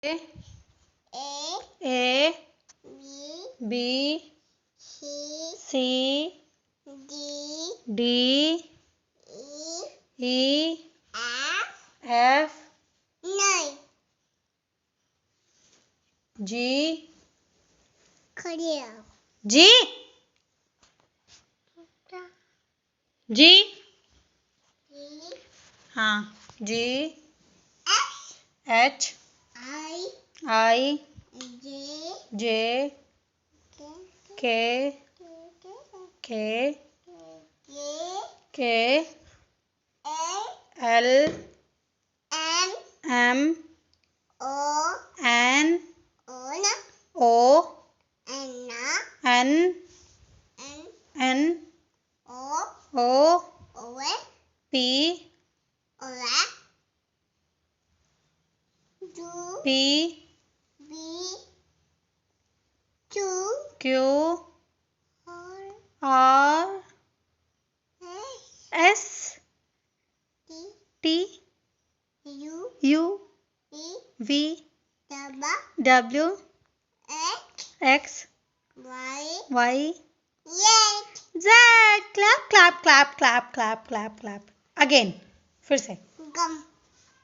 A B C D E F G G G हाँ G H I J K L M N O N O P Q R S T U V W X Y Z. Clap clap clap clap clap clap. Again फिर से